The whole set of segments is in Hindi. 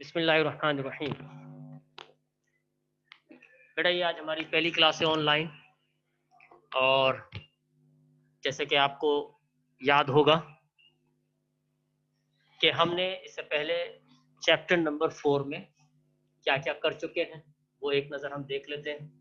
बिस्मिल्लाहिर्रहमानिर्रहीम। बेटा ये आज हमारी पहली क्लास है ऑनलाइन, और जैसे कि आपको याद होगा कि हमने इससे पहले चैप्टर नंबर 4 में क्या क्या कर चुके हैं वो एक नज़र हम देख लेते हैं।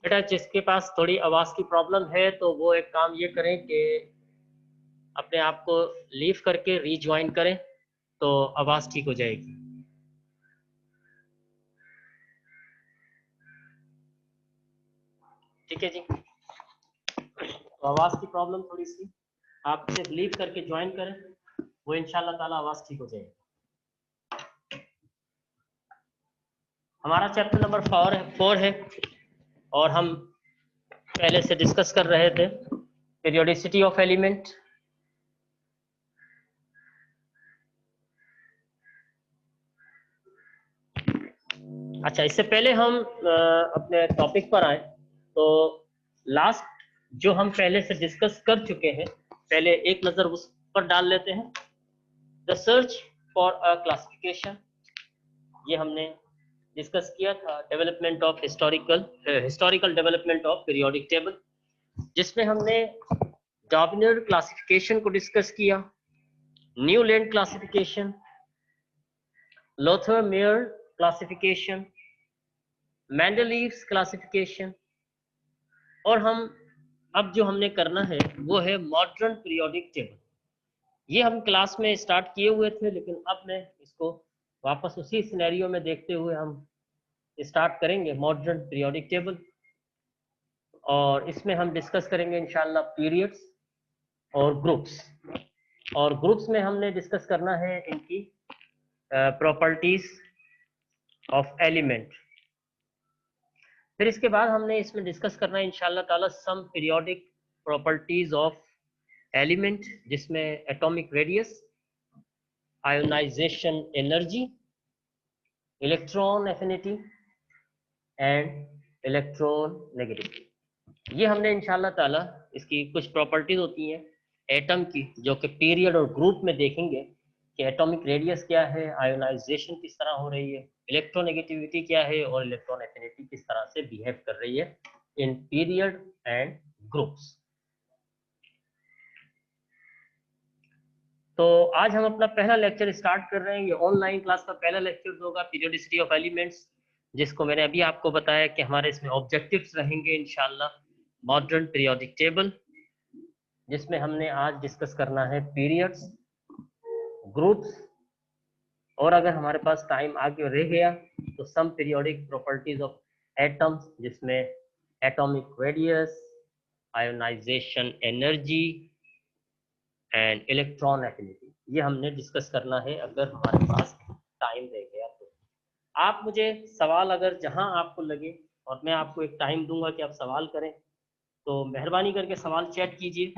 बेटा जिसके पास थोड़ी आवाज़ की प्रॉब्लम है तो वो एक काम ये करें कि अपने आप को लीव करके रीज्वाइन करें तो आवाज़ ठीक हो जाएगी। ठीक है जी, तो आवाज़ की प्रॉब्लम थोड़ी सी, आप सिर्फ लीव करके ज्वाइन करें, वो इंशाल्लाह ताला आवाज़ ठीक हो जाएगी। हमारा चैप्टर नंबर 4 है और हम पहले से डिस्कस कर रहे थे पीरियोडिसिटी ऑफ एलिमेंट। अच्छा, इससे पहले हम अपने टॉपिक पर आए तो लास्ट जो हम पहले से डिस्कस कर चुके हैं, पहले एक नज़र उस पर डाल लेते हैं। The search for a classification, ये हमने डिस्कस किया था। Development of historical development of periodic table, जिसमें हमने डॉर्वियर क्लासिफिकेशन को डिस्कस किया, Newland classification, Lothar Meyer classification, Mendeleev's classification, और हम अब जो हमने करना है वो है मॉडर्न पीरियोडिक टेबल। ये हम क्लास में स्टार्ट किए हुए थे, लेकिन अब मैं इसको वापस उसी सिनेरियो में देखते हुए हम स्टार्ट करेंगे मॉडर्न पीरियोडिक टेबल, और इसमें हम डिस्कस करेंगे इंशाल्लाह पीरियड्स और ग्रुप्स। और ग्रुप्स में हमने डिस्कस करना है इनकी प्रॉपर्टीज ऑफ एलिमेंट। फिर इसके बाद हमने इसमें डिस्कस करना है इंशाल्लाह ताला some periodic properties of element, जिसमें atomic radius, ionisation energy, electron affinity and electron negativity. ये हमने इंशाल्लाह ताला इसकी कुछ प्रॉपर्टीज होती हैं एटम की, जो कि पीरियड और ग्रुप में देखेंगे कि एटॉमिक रेडियस क्या है, आयोनाइजेशन किस तरह हो रही है, इलेक्ट्रोनेगेटिविटी क्या है, और इलेक्ट्रॉन एफिनिटी किस तरह से बिहेव कर रही है इन पीरियड एंड ग्रुप्स। तो आज हम अपना पहला लेक्चर स्टार्ट कर रहे हैं। ये ऑनलाइन क्लास का पहला लेक्चर होगा पीरियोडिसिटी ऑफ एलिमेंट्स, जिसको मैंने अभी आपको बताया कि हमारे इसमें ऑब्जेक्टिव्स रहेंगे इंशाल्लाह मॉडर्न पीरियोडिक टेबल, जिसमें हमने आज डिस्कस करना है पीरियड्स, ग्रुप्स, और अगर हमारे पास टाइम आगे रह गया तो some periodic properties of atoms, जिसमें atomic radius, ionisation energy and electron affinity, ये हमने डिस्कस करना है अगर हमारे पास टाइम रह गया तो। आप मुझे सवाल अगर जहां आपको लगे, और मैं आपको एक टाइम दूंगा कि आप सवाल करें, तो मेहरबानी करके सवाल चैट कीजिए,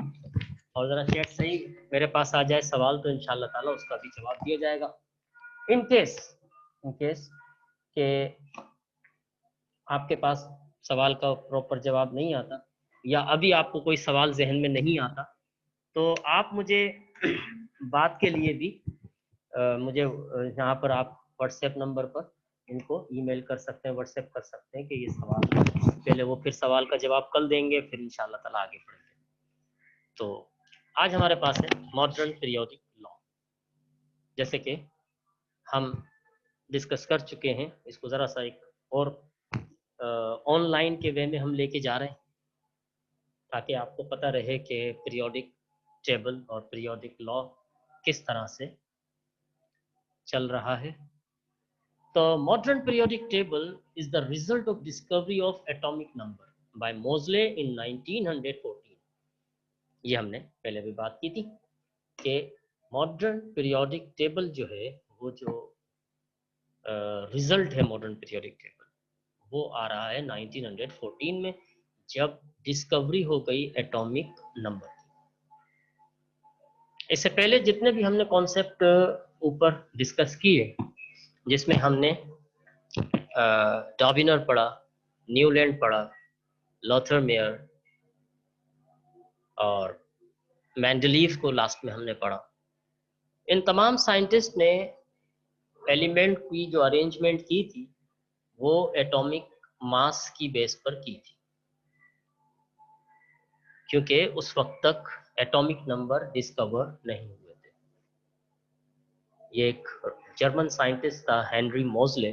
और ज़रा चैट सही मेरे पास आ जाए सवाल तो इंशाल्लाह ताला उसका भी जवाब दिया जाएगा। इन केस के आपके पास सवाल का प्रॉपर जवाब नहीं आता, या अभी आपको कोई सवाल जहन में नहीं आता, तो आप मुझे बात के लिए भी मुझे यहाँ पर आप व्हाट्सएप नंबर पर इनको ईमेल कर सकते हैं, व्हाट्सएप कर सकते हैं कि ये सवाल पहले, वो फिर सवाल का जवाब कल देंगे, फिर इंशाल्लाह ताला आगे बढ़ेंगे। तो आज हमारे पास है मॉडर्न पीरियोडिक लॉ, जैसे कि हम डिस्कस कर चुके हैं, इसको ज़रा सा एक और ऑनलाइन के वे में हम लेके जा रहे हैं, ताकि आपको पता रहे कि पीरियोडिक टेबल और पीरियोडिक लॉ किस तरह से चल रहा है। तो modern periodic table is the result of discovery of atomic number by Moseley in 1914। ये हमने पहले भी बात की थी कि मॉडर्न पीरियोडिक टेबल जो है, वो जो रिजल्ट है मॉडर्न पीरियोडिक टेबल, वो आ रहा है 1914 में, जब डिस्कवरी हो गई एटॉमिक नंबर। इससे पहले जितने भी हमने कॉन्सेप्ट ऊपर डिस्कस किए, जिसमें हमने डार्विनर पढ़ा, न्यूलैंड पढ़ा, लॉथरमेयर और मेंडलीव को लास्ट में हमने पढ़ा, इन तमाम साइंटिस्ट ने एलिमेंट की जो अरेंजमेंट की थी वो एटॉमिक मास की बेस पर की थी, क्योंकि उस वक्त तक एटॉमिक नंबर डिस्कवर नहीं हुए थे। ये एक जर्मन साइंटिस्ट था हेनरी मोजले,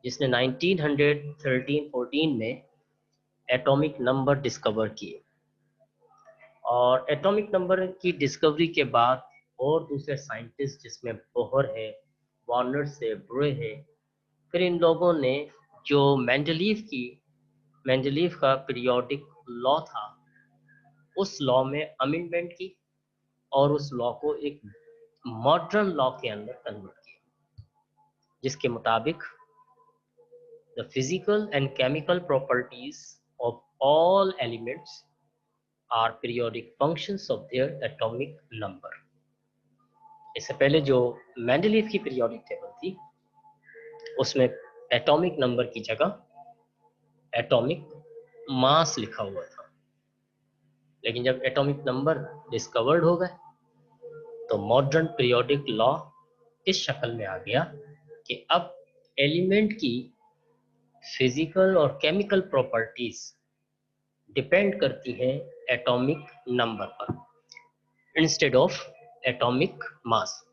जिसने 1913-14 में एटॉमिक नंबर डिस्कवर किए। और एटॉमिक नंबर की डिस्कवरी के बाद और दूसरे साइंटिस्ट जिसमें बोहर है, वार्नर्स है, ब्रे है, फिर इन लोगों ने जो मेंडलीव का पीरियोडिक लॉ था, उस लॉ में अमेंडमेंट की और उस लॉ को एक मॉडर्न लॉ के अंदर कन्वर्ट किया, जिसके मुताबिक the physical and chemical properties of all elements are periodic functions of their atomic number. इससे पहले जो मेंडलीव की पीरियोडिक टेबल थी, उसमें एटॉमिक नंबर की जगह एटॉमिक मास लिखा हुआ था। लेकिन जब एटॉमिक नंबर डिस्कवर्ड हो गए तो मॉडर्न पीरियोडिक लॉ इस शक्ल में आ गया कि अब एलिमेंट की फिजिकल और केमिकल प्रॉपर्टीज डिपेंड करती हैं एटॉमिक नंबर पर इंस्टेड ऑफ एटॉमिक मास।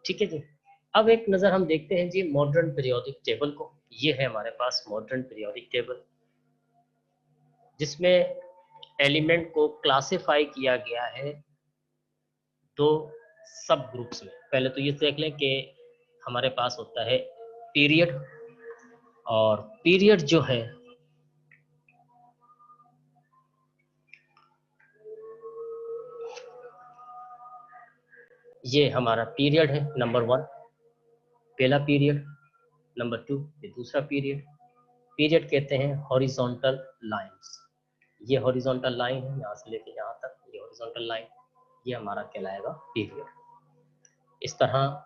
ठीक है जी। अब एक नज़र हम देखते हैं जी मॉडर्न पीरियोडिक टेबल को। ये है हमारे पास मॉडर्न पीरियोडिक टेबल, जिसमें एलिमेंट को क्लासिफाई किया गया है दो सब ग्रुप्स में। पहले तो ये देख लें कि हमारे पास होता है पीरियड, और पीरियड जो है ये हमारा पीरियड है नंबर 1, पहला पीरियड। नंबर 2 ये दूसरा पीरियड। पीरियड कहते हैं हॉरिजॉन्टल लाइंस। ये हॉरिजॉन्टल लाइन है, यहाँ से लेके यहाँ तक ये हॉरिजॉन्टल लाइन, ये हमारा कहलाएगा पीरियड। इस तरह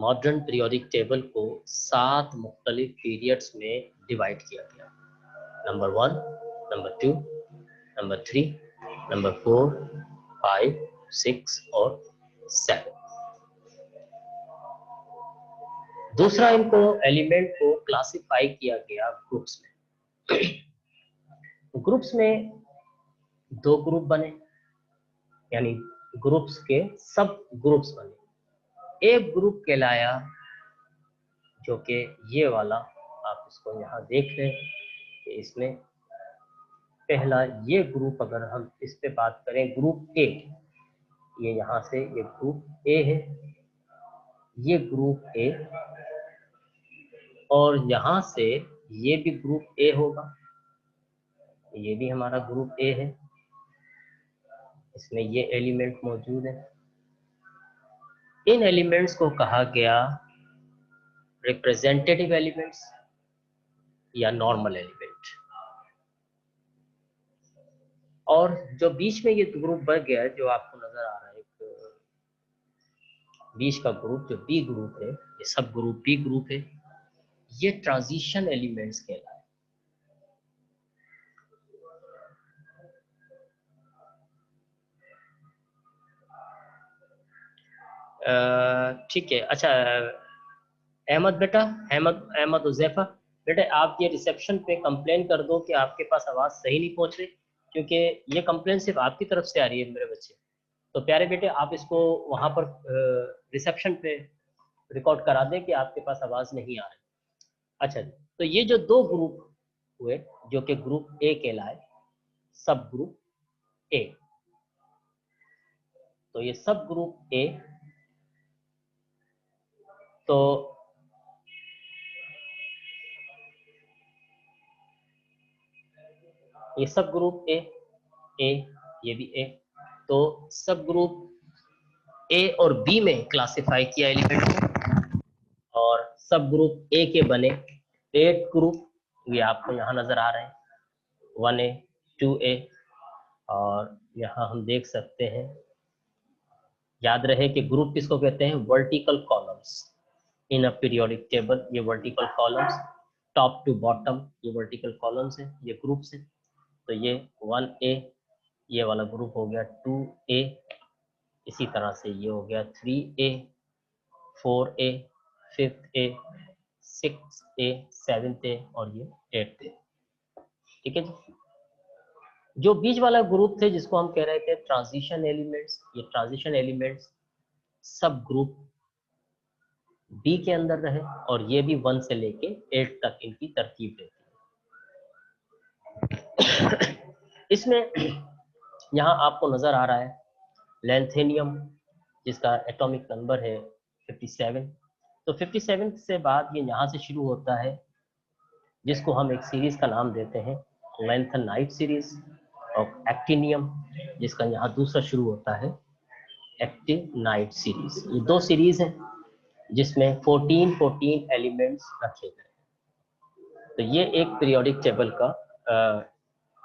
मॉडर्न पीरियोडिक टेबल को 7 मुख्तलिफ पीरियड्स में डिवाइड किया गया। नंबर 1, नंबर 2, नंबर 3, नंबर 4, 5, 6 और 7। दूसरा, इनको एलिमेंट को क्लासिफाई किया गया ग्रुप्स में। ग्रुप्स में 2 ग्रुप बने, यानी ग्रुप्स के सब ग्रुप्स बने। एक ग्रुप कहलाया जो कि ये वाला, आप इसको यहाँ देख रहे हैं कि इसमें पहला ये ग्रुप, अगर हम इस पे बात करें ग्रुप ए, ये यहाँ से ये ग्रुप ए है, ये ग्रुप ए, और यहाँ से ये भी ग्रुप ए होगा, ये भी हमारा ग्रुप ए है, इसमें ये एलिमेंट मौजूद है। इन एलिमेंट्स को कहा गया रिप्रेजेंटेटिव एलिमेंट्स या नॉर्मल एलिमेंट। और जो बीच में ये ग्रुप बन गया है, जो आपको नजर आ रहा है, एक बीच का ग्रुप जो बी ग्रुप है, ये सब ग्रुप बी ग्रुप है, ये ट्रांजिशन एलिमेंट्स कहलाए। ठीक है। अच्छा अहमद बेटा, अहमद उज़ैफा बेटे, आप ये रिसेप्शन पे कंप्लेन कर दो कि आपके पास आवाज़ सही नहीं पहुंच रही, क्योंकि ये कंप्लेन सिर्फ आपकी तरफ से आ रही है मेरे बच्चे। तो प्यारे बेटे, आप इसको वहाँ पर रिसेप्शन पे रिकॉर्ड करा दें कि आपके पास आवाज़ नहीं आ रही। अच्छा जी, तो ये जो 2 ग्रुप हुए जो कि ग्रुप ए कहलाए, सब ग्रुप ए, तो ये सब ग्रुप ए, तो ये सब ग्रुप ए, ये भी ए, तो सब ग्रुप ए और बी में क्लासिफाई किया एलिमेंट को, और सब ग्रुप ए के बने 8 ग्रुप, ये आपको यहाँ नजर आ रहे हैं 1A 2A, और यहाँ हम देख सकते हैं, याद रहे कि ग्रुप किसको कहते हैं, vertical columns in a periodic table. ये vertical columns top to bottom, ये वर्टिकल कॉलम्स हैं, ये ग्रुप्स हैं। तो ये 1A, ये वाला ग्रुप हो गया 2A, इसी तरह से ये हो गया 3A 4A 5A 6A 7A और ये 8A। ठीक है जी। जो बीच वाला ग्रुप थे जिसको हम कह रहे थे ट्रांजिशन एलिमेंट्स, ये ट्रांजिशन एलिमेंट्स सब ग्रुप बी के अंदर रहे, और ये भी 1 से लेके 8 तक इनकी तरतीब रहती है। इसमें यहाँ आपको नजर आ रहा है लैंथेनियम, जिसका एटॉमिक नंबर है 57। तो 57 से बाद ये यहाँ से शुरू होता है, जिसको हम एक सीरीज का नाम देते हैं लैंथेनाइट सीरीज, और एक्टिनियम जिसका यहाँ दूसरा शुरू होता है एक्टिनाइट सीरीज। ये दो सीरीज हैं जिसमें 14 एलिमेंट्स रखे गए। तो ये एक पीरियोडिक टेबल का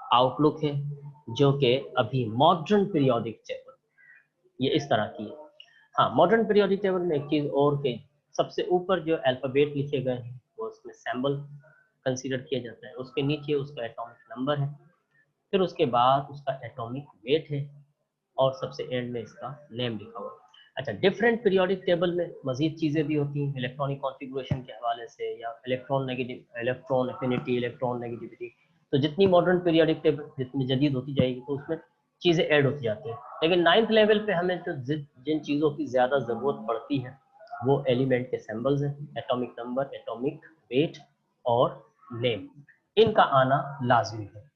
आउटलुक है, जो कि अभी मॉडर्न पीरियोडिक टेबल ये इस तरह की है। हाँ, मॉडर्न पीरियोडिक टेबल में एक चीज और के, सबसे ऊपर जो अल्फाबेट लिखे गए हैं वो उसमें सिंबल कंसीडर किया जाता है, उसके नीचे उसका एटॉमिक नंबर है, फिर उसके बाद उसका एटॉमिक वेट है, और सबसे एंड में इसका नेम लिखा हुआ है। अच्छा, डिफरेंट पीरियोडिक टेबल में मजीद चीज़ें भी होती हैं इलेक्ट्रॉनिक कॉन्फ़िगरेशन के हवाले से, या electron negative, electron affinity, electron negativity. तो जितनी मॉडर्न पीरियोडिक टेबल जितनी जदीद होती जाएगी तो उसमें चीज़ें ऐड होती जाती हैं। लेकिन 9th लेवल पे हमें जो जिन चीज़ों की ज़्यादा ज़रूरत पड़ती है वो एलिमेंट के सिंबल्स हैं, एटॉमिक नंबर, एटॉमिक वेट और नेम, इनका आना लाजमी है।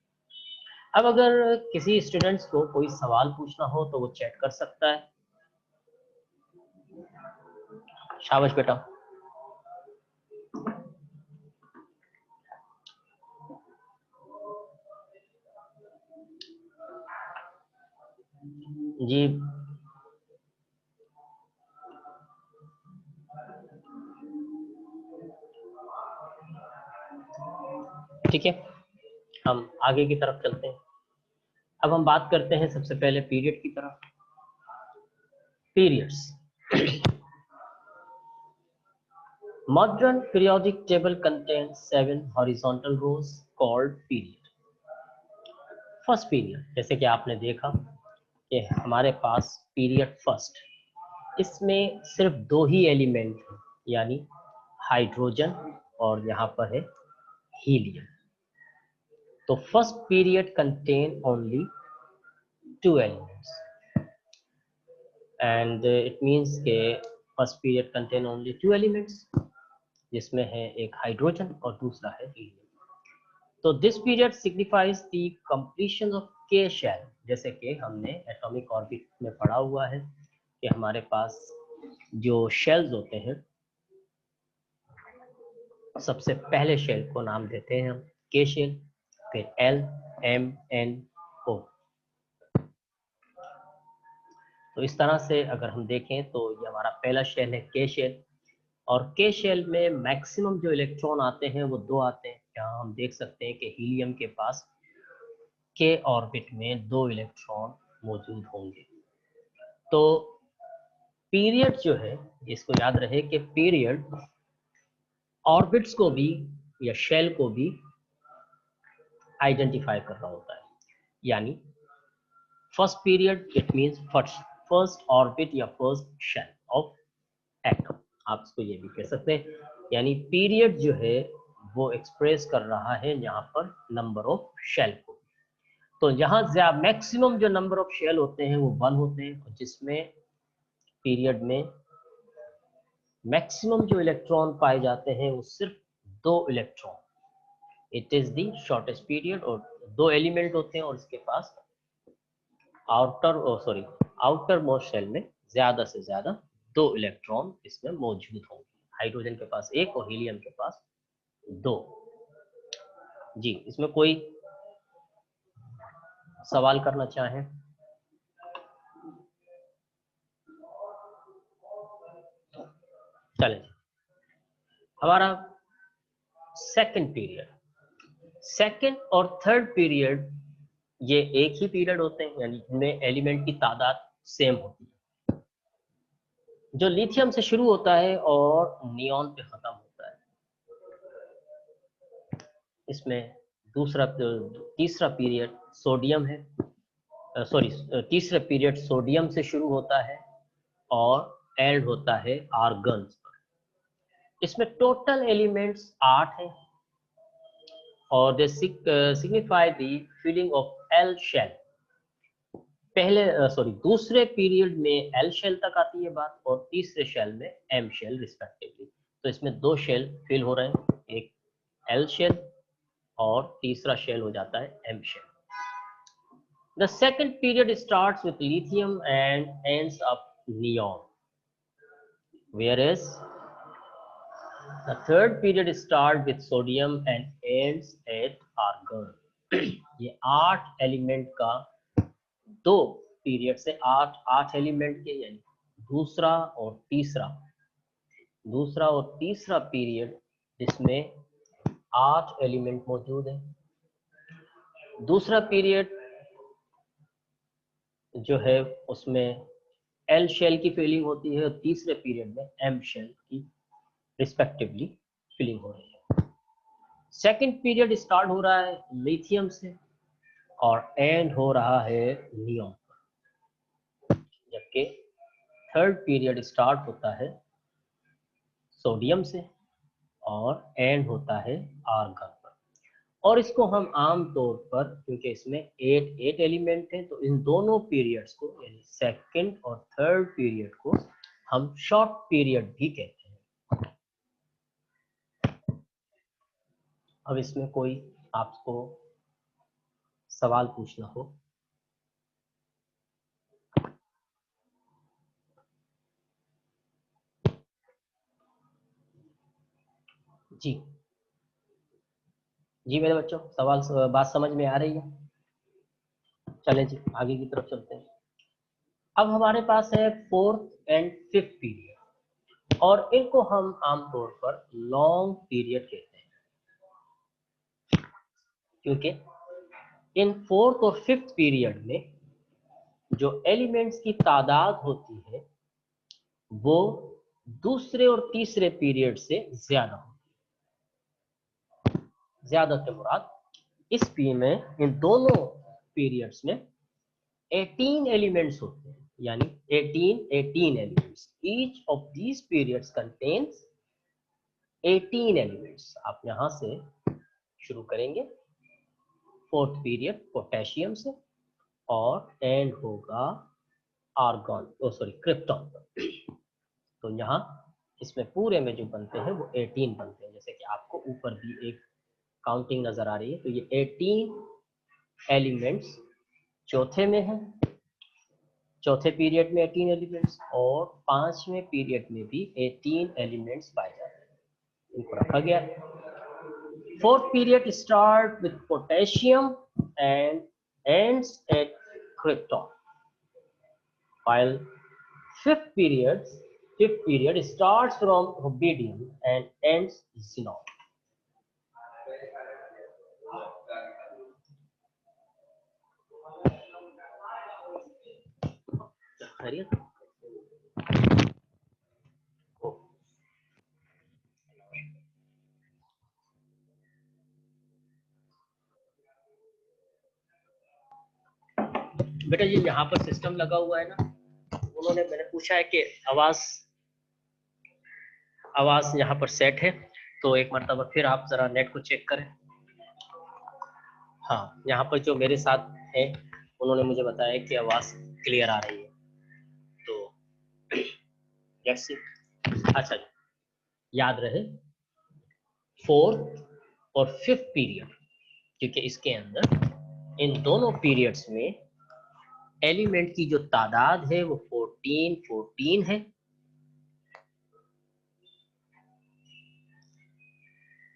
अब अगर किसी स्टूडेंट्स को कोई सवाल पूछना हो तो वो चैट कर सकता है। शाबाश बेटा। जी ठीक है, हम आगे की तरफ चलते हैं। अब हम बात करते हैं सबसे पहले पीरियड की तरफ। Periods. Modern periodic table contains 7 horizontal rows called period. First period, जैसे कि आपने देखा कि हमारे पास पीरियड फर्स्ट, इसमें सिर्फ दो ही एलिमेंट हैं, यानी हाइड्रोजन और यहाँ पर है हीलियम। तो first period contain only 2 elements, and it means के first period contain only 2 elements, जिसमें है एक हाइड्रोजन और दूसरा है हीलियम। तो this period signifies the completion of के शेल, जैसे कि हमने एटॉमिक ऑर्बिट में पढ़ा हुआ है कि हमारे पास जो शेल्स होते हैं, सबसे पहले शेल को नाम देते हैं हम के शेल, फिर एल एम एन ओ। तो इस तरह से अगर हम देखें तो ये हमारा पहला शेल है के शेल, और के शेल में मैक्सिमम जो इलेक्ट्रॉन आते हैं वो दो आते हैं। यहाँ हम देख सकते हैं कि हीलियम के पास के ऑर्बिट में 2 इलेक्ट्रॉन मौजूद होंगे। तो पीरियड जो है, इसको याद रहे कि पीरियड ऑर्बिट्स को भी या शेल को भी आइडेंटिफाई कर रहा होता है। यानी first period it means first orbit या फर्स्ट शेल ऑफ एटम, आप इसको ये भी कह सकते हैं। यानी पीरियड जो है वो एक्सप्रेस कर रहा है यहाँ पर नंबर ऑफ शेल को। तो यहाँ मैक्सिमम जो नंबर ऑफ शेल होते हैं वो 1 होते हैं, जिसमें पीरियड में मैक्सिमम जो इलेक्ट्रॉन पाए जाते हैं वो सिर्फ 2 electron. It is the shortest period, और 2 एलिमेंट होते हैं और इसके पास आउटर मोस्ट शेल में ज्यादा से ज्यादा 2 इलेक्ट्रॉन इसमें मौजूद होंगे। हाइड्रोजन के पास 1 और हीलियम के पास 2। जी, इसमें कोई सवाल करना चाहें? चलें, हमारा सेकंड पीरियड, सेकंड और थर्ड पीरियड ये एक ही पीरियड होते हैं, यानी इनमें एलिमेंट की तादाद सेम होती है, जो लिथियम से शुरू होता है और नियॉन पे खत्म होता है। इसमें तीसरा पीरियड सोडियम है, तीसरा पीरियड सोडियम से शुरू होता है और एंड होता है आर्गन्स पर। इसमें टोटल एलिमेंट्स 8 हैं और they signify the filling of L shell. दूसरे पीरियड में एल शेल तक आती है बात और तीसरे शेल में एम शेल रिस्पेक्टिवली। तो इसमें 2 शेल फिल हो रहे हैं, एक एल शेल और तीसरा शेल हो जाता है M shell. The second period starts with lithium and ends up neon, whereas the third period starts with sodium and ends at argon. ये 8 एलिमेंट का 2 पीरियड से 8 एलिमेंट के, यानी दूसरा और तीसरा पीरियड जिसमें 8 एलिमेंट मौजूद है। दूसरा पीरियड जो है उसमें एल शेल की फिलिंग होती है और तीसरे पीरियड में एम शेल की रिस्पेक्टिवली फिलिंग हो रही है। सेकंड पीरियड स्टार्ट हो रहा है लिथियम से और एंड हो रहा है नियॉन पर, जबकि थर्ड पीरियड स्टार्ट होता है सोडियम से और एंड होता है आर्गन पर। और इसको हम आम तौर पर, क्योंकि इसमें 8 एलिमेंट हैं, तो इन दोनों पीरियड्स को, यानी सेकंड और थर्ड पीरियड को हम शॉर्ट पीरियड भी कहते हैं। अब इसमें कोई आपको सवाल पूछना हो? जी जी मेरे बच्चों, बात समझ में आ रही है? चलें जी आगे की तरफ चलते हैं। अब हमारे पास है फोर्थ एंड फिफ्थ पीरियड और इनको हम आमतौर पर लॉन्ग पीरियड कहते हैं, क्योंकि इन फोर्थ और फिफ्थ पीरियड में जो एलिमेंट्स की तादाद होती है वो दूसरे और तीसरे पीरियड से ज्यादा होती है। ज्यादा से मुराद इस पी में इन दोनों पीरियड्स में 18 एलिमेंट्स होते हैं, यानी 18 elements. Each of these periods contains 18 elements. आप यहां से शुरू करेंगे फोर्थ पीरियड पोटेशियम से और एंड होगा आर्गन क्रिप्टॉन पर। तो यहाँ इसमें पूरे में जो बनते हैं वो 18 बनते हैं, जैसे कि आपको ऊपर भी एक काउंटिंग नजर आ रही है। तो ये 18 एलिमेंट्स चौथे में है, चौथे पीरियड में 18 एलिमेंट्स और पांचवें पीरियड में भी 18 एलिमेंट्स पाए जाते हैं, इनको रखा गया। Fourth period start with potassium and ends at krypton, while fifth period starts from rubidium and ends xenon. बेटा ये यहाँ पर सिस्टम लगा हुआ है ना, मैंने पूछा है कि आवाज यहाँ पर सेट है, तो एक मरतबा फिर आप जरा नेट को चेक करें। हाँ, यहाँ पर जो मेरे साथ है उन्होंने मुझे बताया कि आवाज क्लियर आ रही है, तो लेट्स सी। अच्छा, याद रहे फोर्थ और फिफ्थ पीरियड, क्योंकि इसके अंदर इन दोनों पीरियड्स में एलिमेंट की जो तादाद है वो 14 है।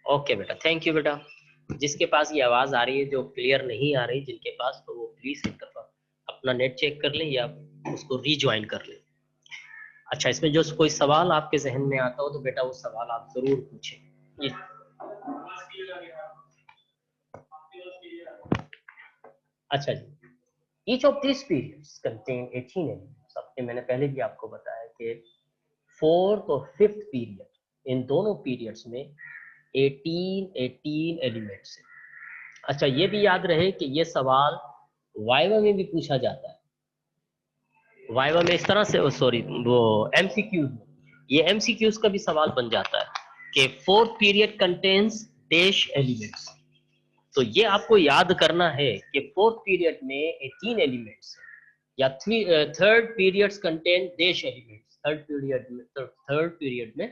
ओके बेटा, थैंक यू बेटा। जिसके पास ये आवाज आ रही है, जो क्लियर नहीं आ रही जिनके पास, तो वो प्लीज एक दफा अपना नेट चेक कर लें या उसको रीज्वाइन कर लें। अच्छा, इसमें जो कोई सवाल आपके जहन में आता हो तो बेटा वो सवाल आप जरूर पूछें। अच्छा जी, each of this periods contain 18 elements. अब मैंने पहले भी आपको बताया कि फोर्थ और फिफ्थ पीरियड, इन दोनों पीरियड्स में 18 एलिमेंट्स है। अच्छा, ये भी याद रहे कि ये सवाल वाइवा में भी पूछा जाता है। वाइवा में इस तरह से, सॉरी, वो एमसीक्यूज में, ये एमसीक्यूज का भी सवाल बन जाता है कि fourth period contains dash elements. तो ये आपको याद करना है कि फोर्थ पीरियड में 18 एलिमेंट्स है, या third periods contain dash elements. Third period में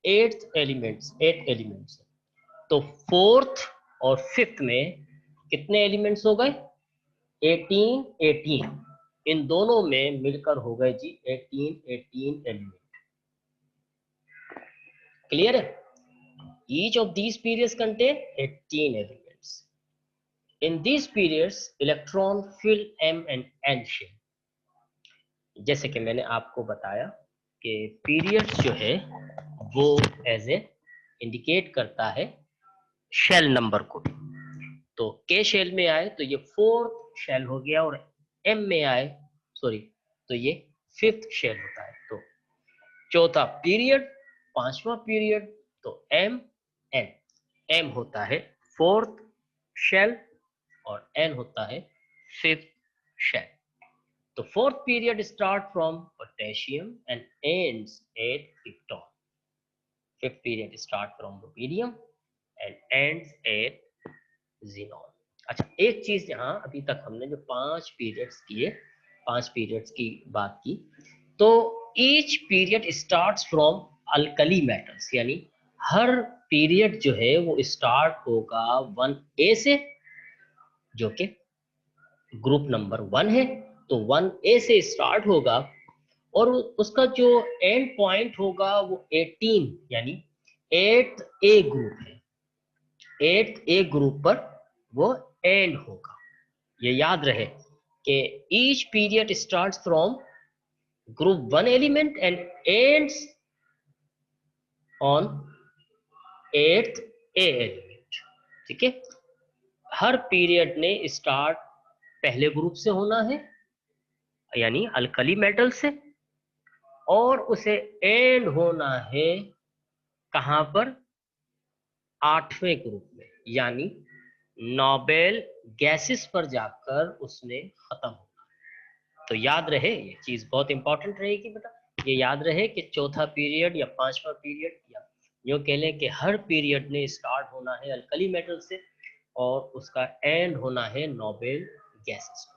8 एलिमेंट्स है। तो फोर्थ और फिफ्थ में कितने एलिमेंट्स हो गए? 18 इन दोनों में मिलकर हो गए जी 18 एलिमेंट। क्लियर है? Each of these periods contain 18 elements. In these periods electron fill m and n shell. जैसे कि मैंने आपको बताया कि पीरियड्स जो है वो एज ए इंडिकेट करता है शेल नंबर को। तो के शेल में आए तो ये फोर्थ शेल हो गया, और एम में आए, सॉरी, तो ये फिफ्थ शेल होता है। तो चौथा पीरियड, पांचवा पीरियड, तो एम एन। एम होता है फोर्थ शेल और एन होता है फिफ्थ शेल। तो fourth period start from potassium and ends at krypton. Fifth period start from rubidium and ends at xenon. अच्छा, एक चीज यहाँ अभी तक हमने जो 5 पीरियड्स किए, 5 पीरियड्स की बात की, तो each period starts from alkali metals, यानी हर पीरियड जो है वो स्टार्ट होगा 1A से, जो कि ग्रुप नंबर 1 है। तो 1A से स्टार्ट होगा, और उसका जो एंड पॉइंट होगा वो 18, यानी 8A ग्रुप है। 8A ग्रुप पर वो एंड होगा। ये याद रहे कि each period starts from group 1 element and ends on 8A element. ठीक है, हर पीरियड ने स्टार्ट पहले ग्रुप से होना है, यानी अल्कली मेटल से, और उसे एंड होना है कहां पर? 8वें ग्रुप में, यानी नोबेल गैसेस पर जाकर उसने खत्म होना। तो याद रहे, ये चीज बहुत इंपॉर्टेंट रहेगी बेटा, ये याद रहे कि चौथा पीरियड या पांचवा पीरियड, या यूं कह लें कि हर पीरियड ने स्टार्ट होना है अल्कली मेटल से, और उसका एंड होना है नोबेल गैसेस पर।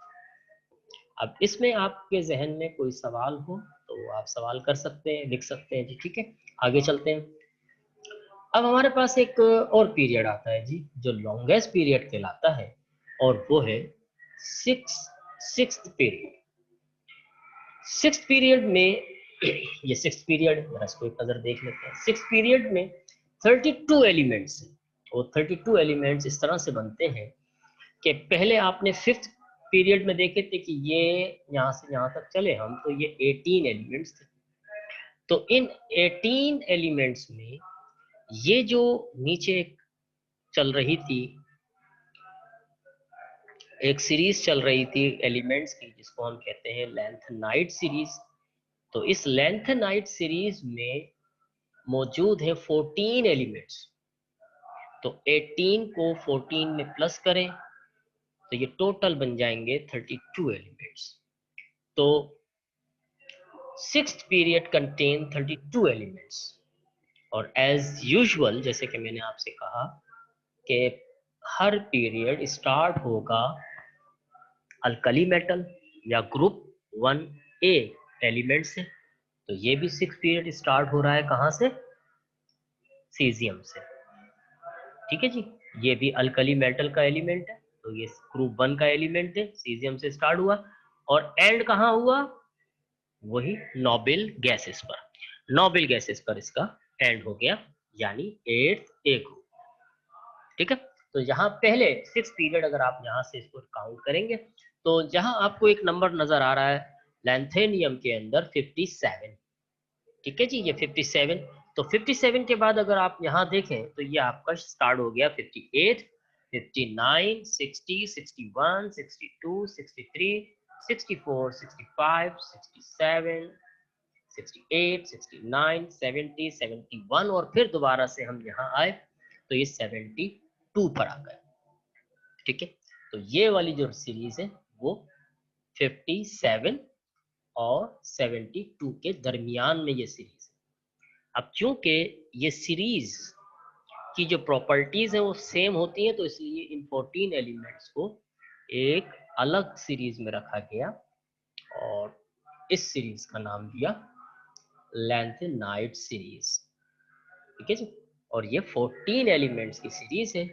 अब इसमें आपके जहन में कोई सवाल हो तो आप सवाल कर सकते हैं, लिख सकते हैं जी। ठीक है, आगे चलते हैं। अब हमारे पास एक और पीरियड आता है जी, जो लॉन्गेस्ट पीरियड कहलाता है, और वो है सिक्स्थ पीरियड। सिक्स्थ पीरियड में ये सिक्स्थ पीरियड, जरा इसको एक नजर देख लेते हैं। सिक्स्थ पीरियड में 32 एलिमेंट्स हैं, और 32 एलिमेंट्स इस तरह से बनते हैं कि पहले आपने फिफ्थ पीरियड में देखे थे कि ये यहाँ से यहाँ तक चले हम, तो ये 18 एलिमेंट्स थे। तो इन 18 एलिमेंट्स में ये जो नीचे चल रही थी, एक सीरीज चल रही थी एलिमेंट्स की, जिसको हम कहते हैं लेंथेनाइट सीरीज। तो इस लेंथेनाइट सीरीज में मौजूद है 14 एलिमेंट्स। तो 18 को 14 में प्लस करें तो ये टोटल बन जाएंगे 32 एलिमेंट्स। तो सिक्स्थ पीरियड कंटेन 32 एलिमेंट्स, और एज यूजुअल, जैसे कि मैंने आपसे कहा कि हर पीरियड स्टार्ट होगा अल्कली मेटल या ग्रुप 1A एलिमेंट से। तो ये भी सिक्स्थ पीरियड स्टार्ट हो रहा है कहां से? सीजियम से। ठीक है जी, ये भी अल्कली मेटल का एलिमेंट है, तो ये ग्रुप 1 का एलिमेंट है, सीजियम से स्टार्ट हुआ, और एंड कहां हुआ? वही नोबेल गैसेस पर। नोबेल गैसेस पर इसका एंड हो गया, यानी 8th A ग्रुप। ठीक है, तो यहाँ पहले सिक्स पीरियड, अगर आप यहाँ से इसको काउंट करेंगे तो जहां आपको एक नंबर नजर आ रहा है लैंथेनियम के अंदर 57। ठीक है जी, ये 57। तो 57 के बाद अगर आप यहाँ देखें तो ये आपका स्टार्ट हो गया 58, 59, 60, 61, 62, 63, 64, 65, 67, 68, 69, 70, 71 और फिर दोबारा से हम यहाँ आए तो ये 72 पर आ गए। ठीक है, तो ये वाली जो सीरीज है वो 57 और 72 के दरमियान में ये सीरीज है। अब चूंकि ये सीरीज की जो प्रॉपर्टीज है वो सेम होती हैं तो इसलिए इन 14 एलिमेंट्स को एक अलग सीरीज में रखा गया और इस सीरीज का नाम दिया लैंथेनाइड सीरीज। ठीक है जी, और ये 14 एलिमेंट्स की सीरीज है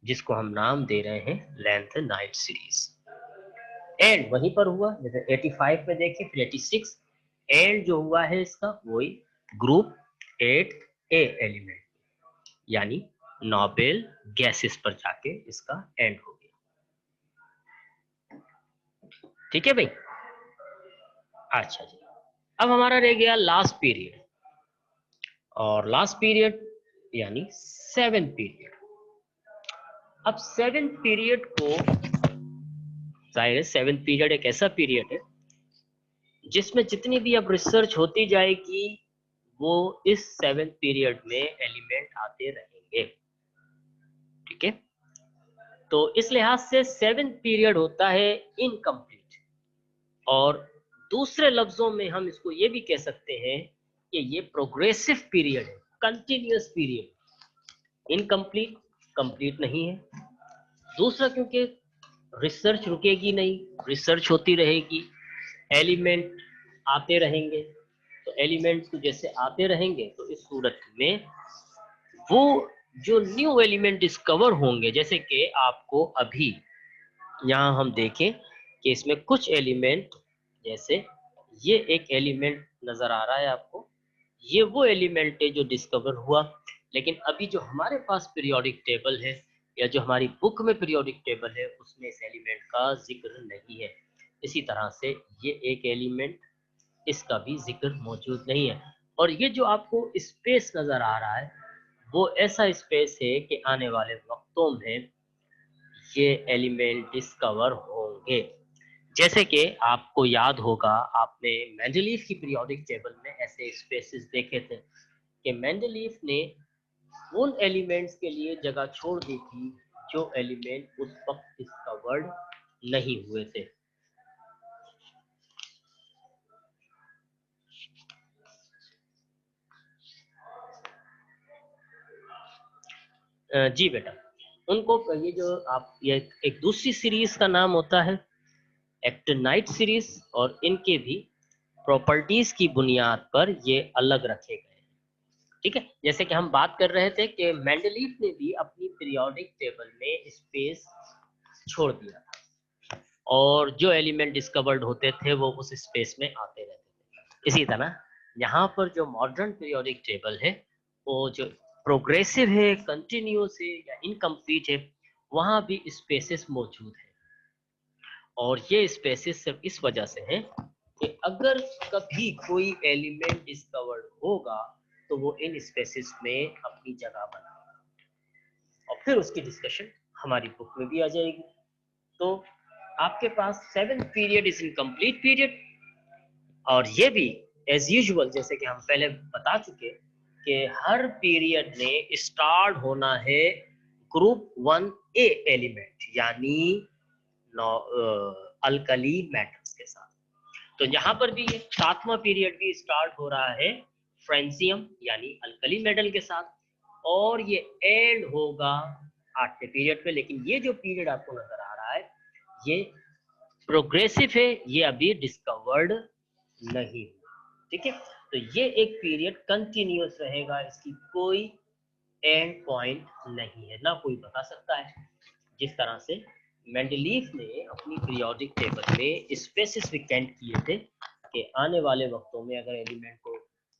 जिसको हम नाम दे रहे हैं लैंथेनाइड सीरीज। एंड वहीं पर हुआ जैसे 85 में देखिए, फिर 86 एंड जो हुआ है इसका वही ग्रुप 8A एलिमेंट यानी नोबेल गैसेस पर जाके इसका एंड हो गया। ठीक है भाई, अच्छा जी, अब हमारा रह गया लास्ट पीरियड और लास्ट पीरियड यानी 7th पीरियड। अब 7th पीरियड को जाहिर है 7th पीरियड एक ऐसा पीरियड है जिसमें जितनी भी अब रिसर्च होती जाएगी वो इस 7th पीरियड में एलिमेंट आते रहेंगे। ठीक है, तो इस लिहाज से 7th पीरियड होता है इनकम्प्लीट और दूसरे लफ्जों में हम इसको ये भी कह सकते हैं कि ये प्रोग्रेसिव पीरियड है, कंटिन्यूअस पीरियड। इनकम्प्लीट कंप्लीट नहीं है, दूसरा क्योंकि रिसर्च रुकेगी नहीं, रिसर्च होती रहेगी, एलिमेंट आते रहेंगे, तो एलिमेंट्स तो जैसे आते रहेंगे तो इस सूरत में वो जो न्यू एलिमेंट डिस्कवर होंगे, जैसे कि आपको अभी यहाँ हम देखें कि इसमें कुछ एलिमेंट, जैसे ये एक एलिमेंट नजर आ रहा है आपको, ये वो एलिमेंट है जो डिस्कवर हुआ, लेकिन अभी जो हमारे पास पीरियोडिक टेबल है या जो हमारी बुक में पीरियोडिक टेबल है उसमें इस एलिमेंट का जिक्र नहीं है। इसी तरह से ये एक एलिमेंट, इसका भी जिक्र मौजूद नहीं है। और ये जो आपको स्पेस नजर आ रहा है वो ऐसा स्पेस है कि आने वाले वक्तों में ये एलिमेंट डिस्कवर होंगे। जैसे कि आपको याद होगा, आपने मेंडलीफ की पीरियोडिक टेबल में ऐसे स्पेसेस देखे थे कि मेंडलीफ ने उन एलिमेंट्स के लिए जगह छोड़ दी थी जो एलिमेंट उस वक्त डिस्कवर्ड नहीं हुए थे। जी बेटा, उनको ये जो आप ये एक दूसरी सीरीज का नाम होता है एक्टिनाइट सीरीज और इनके भी प्रॉपर्टीज की बुनियाद पर ये अलग रखे गए हैं। ठीक है, जैसे कि हम बात कर रहे थे कि मेंडलीफ ने भी अपनी पीरियोडिक टेबल में स्पेस छोड़ दिया था और जो एलिमेंट डिस्कवर्ड होते थे वो उस स्पेस में आते रहते थे। इसी तरह यहाँ पर जो मॉडर्न पीरियोडिक टेबल है वो जो प्रोग्रेसिव है, कंटिन्यूस है या इनकम्प्लीट है, वहाँ भी स्पेसेस मौजूद है। और ये स्पेसेस सिर्फ इस वजह से हैं कि अगर कभी कोई एलिमेंट डिस्कवर्ड होगा तो वो इन स्पेसेस में अपनी जगह बनाएगा और फिर उसकी डिस्कशन हमारी बुक में भी आ जाएगी। तो आपके पास 7th period is incomplete period और ये भी एज यूजुअल जैसे कि हम पहले बता चुके कि हर पीरियड ने स्टार्ट होना है ग्रुप 1A एलिमेंट यानी अल्कली मेटल्स के साथ। तो यहाँ पर भी ये 7वां पीरियड भी स्टार्ट हो रहा है फ्रेंसियम यानी अल्कली मेटल के साथ और ये एंड होगा 8वें पीरियड पे। लेकिन ये जो पीरियड आपको नजर आ रहा है ये प्रोग्रेसिव है, ये अभी डिस्कवर्ड नहीं हुआ। ठीक है, तो ये एक पीरियड कंटिन्यूअस रहेगा, इसकी कोई एंड पॉइंट नहीं है, ना कोई बता सकता है। जिस तरह से मेंडलीफ ने अपनी पीरियोडिक टेबल में स्पेसिफिकेंट किए थे कि आने वाले वक्तों में अगर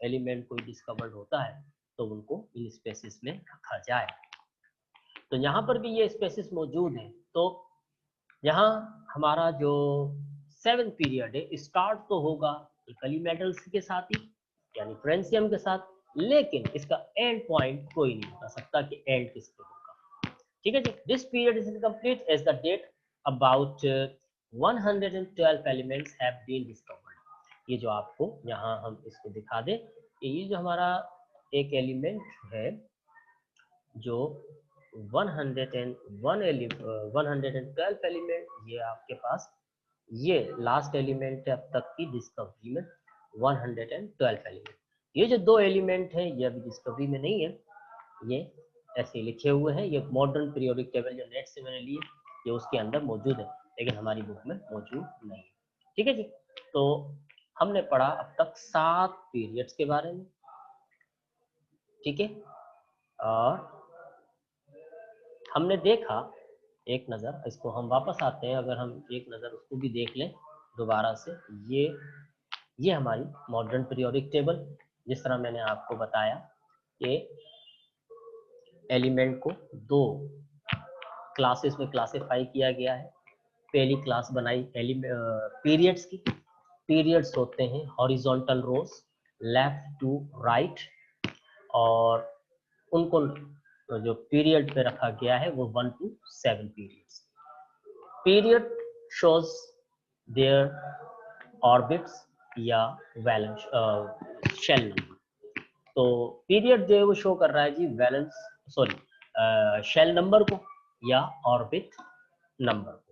एलिमेंट कोई डिस्कवर्ड होता है तो उनको इन स्पेसिस में रखा जाए। तो यहाँ पर भी ये स्पेसिस मौजूद है। तो यहाँ हमारा जो 7th पीरियड है स्टार्ट तो होगा अल्कली मेटल्स के साथ ही यानी फ्रेंसियम के साथ, लेकिन इसका एंड पॉइंट कोई नहीं बता सकता कि एंड किस पे होगा। ठीक है जी। This period is incomplete as the date about 112 elements have been discovered. ये जो आपको यहाँ हम इसको दिखा दें कि ये जो हमारा एक एलिमेंट है जो 112 एलिमेंट, ये आपके पास ये लास्ट एलिमेंट है अब तक की डिस्कवरी में 112 एलिमेंट। ये जो दो एलिमेंट हैं ये अभी डिस्कवरी में नहीं है, ये ऐसे लिखे हुए हैं। ये मॉडर्न पीरियोडिक टेबल जो नेट से मैंने लिए ये उसके अंदर मौजूद है, लेकिन हमारी बुक में मौजूद नहीं है। ठीक है जी। तो हमने पढ़ा अब तक 7 पीरियड्स के बारे में। ठीक है, और हमने देखा एक नज़र, इसको हम वापस आते हैं, अगर हम एक नज़र उसको भी देख लें दोबारा से। ये हमारी मॉडर्न पीरियोडिक टेबल, जिस तरह मैंने आपको बताया कि एलिमेंट को 2 क्लासेस में क्लासिफाई किया गया है। पहली क्लास बनाई पीरियड्स की। पीरियड्स होते हैं horizontal rows, left to right, और उनको जो पीरियड पे रखा गया है वो 1 to 7 periods. Period shows there orbits या वैलेंस शेल नंबर। तो पीरियड जो है वो शो कर रहा है जी वैलेंस शेल नंबर को या ऑर्बिट नंबर को।